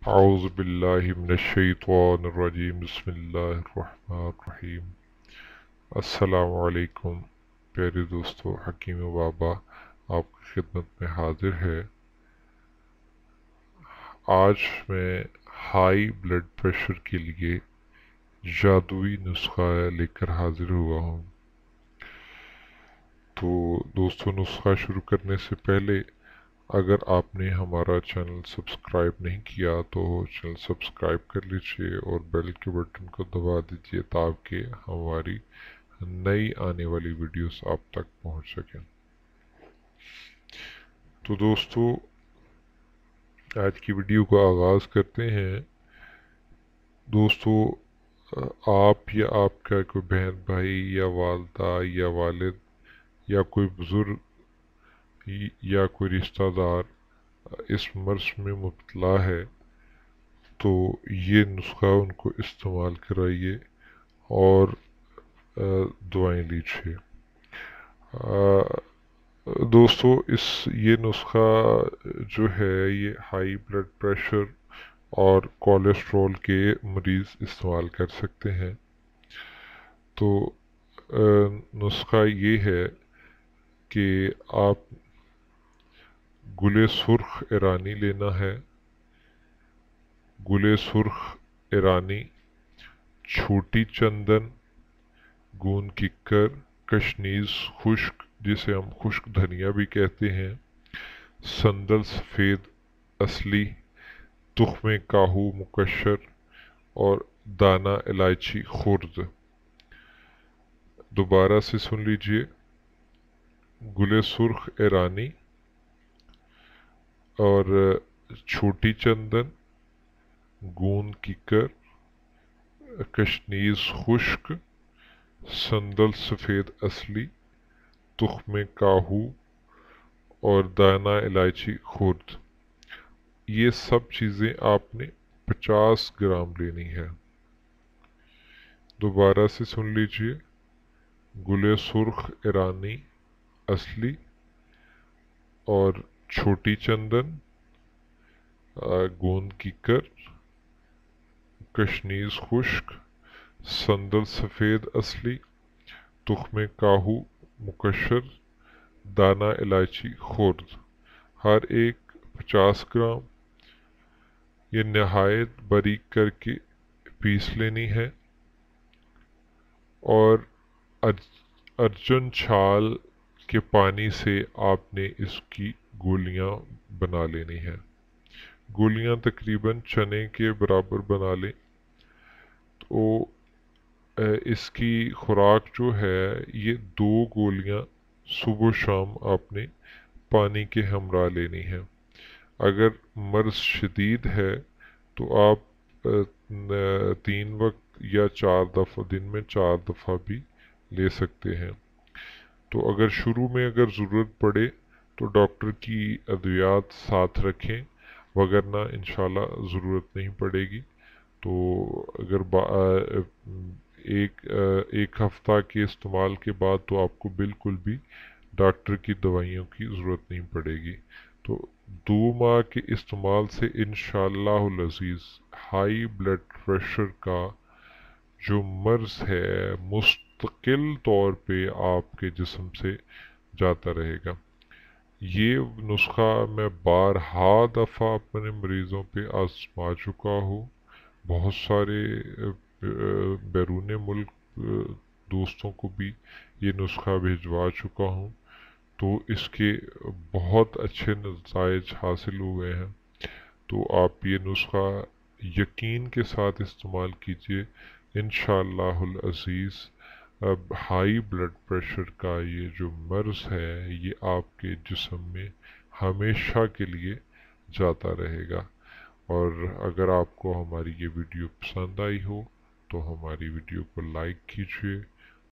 أعوذ بالله من الشيطان الرجيم بسم الله الرحمن الرحیم۔ السلام علیکم پیارے دوستو، حکیم بابا آپ کی خدمت میں حاضر ہے۔ آج میں ہائی بلڈ پریشر کے لیے جادوئی نسخہ لے کر حاضر ہوا ہوں۔ تو دوستو، نسخہ شروع کرنے سے پہلے اگر آپ نے ہمارا چینل سبسکرائب نہیں کیا تو چینل سبسکرائب کر لیجئے اور بیل کے بٹن کو دبا دیجئے تاکہ ہماری نئی آنے والی ویڈیوز آپ تک پہنچ سکیں۔ تو دوستو، آج کی ویڈیو کا آغاز کرتے ہیں۔ دوستو، آپ یا آپ کا کوئی بہن بھائی یا والدہ یا والد یا کوئی بزرگ یا کوئی رشتہ دار اس مرض میں مبتلا ہے تو یہ نسخہ ان کو استعمال کرائیے اور دعائیں لیجیے۔ دوستو، یہ نسخہ جو ہے یہ ہائی بلڈ پریشر اور کولیسٹرول کے مریض استعمال کر سکتے ہیں۔ تو نسخہ یہ ہے کہ آپ گل سرخ ایرانی لینا ہے۔ گل سرخ ایرانی، چھوٹی چندن، گون ککر، کشنیز خشک جسے ہم خشک دھنیا بھی کہتے ہیں، سندل سفید اصلی، تخم کاہو مکشر اور دانہ الائچی خرد۔ دوبارہ سے سن لیجئے، گل سرخ ایرانی اور چھوٹی چندن، گون ککر، کشنیز خشک، سندل سفید اصلی، تخم کاہو اور دانہ الائچی خرد۔ یہ سب چیزیں آپ نے 50 گرام لینی ہے۔ دوبارہ سے سن لیجئے، گل سرخ ایرانی اصلی اور چھوٹی چندن، گون ککر، کشنیز خشک، سندل سفید اصلی، تخم کاہو مکشر، دانہ الائچی خرد، ہر ایک 50 گرام۔ یہ نہایت باریک کر کے پیس لینی ہے اور ارجن چھال کے پانی سے آپ نے اس کی گولیاں بنا لینی ہیں۔ گولیاں تقریباً چنے کے برابر بنا لیں۔ تو اس کی خوراک جو ہے یہ 2 گولیاں صبح و شام آپ نے پانی کے ہمراہ لینی ہے۔ اگر مرض شدید ہے تو آپ 3 وقت یا 4 دفعہ دن میں 4 دفعہ بھی لے سکتے ہیں۔ تو اگر شروع میں ضرورت پڑے تو ڈاکٹر کی ادویات ساتھ رکھیں، وگرنہ انشاءاللہ ضرورت نہیں پڑے گی۔ تو اگر ایک ہفتہ کے استعمال کے بعد تو آپ کو بالکل بھی ڈاکٹر کی دوائیوں کی ضرورت نہیں پڑے گی۔ تو 2 ماہ کے استعمال سے انشاءاللہ العزیز ہائی بلڈ پریشر کا جو مرض ہے مستقل طور پہ آپ کے جسم سے جاتا رہے گا۔ یہ نسخہ میں بارہا دفعہ اپنے مریضوں پہ آزما چکا ہوں۔ بہت سارے بیرون ملک دوستوں کو بھی یہ نسخہ بھیجوا چکا ہوں، تو اس کے بہت اچھے نتائج حاصل ہوئے ہیں۔ تو آپ یہ نسخہ یقین کے ساتھ استعمال کیجئے، انشاءاللہ العزیز ہائی بلڈ پریشر کا یہ جو مرض ہے یہ آپ کے جسم میں ہمیشہ کے لیے جاتا رہے گا۔ اور اگر آپ کو ہماری یہ ویڈیو پسند آئی ہو تو ہماری ویڈیو کو لائک کیجئے،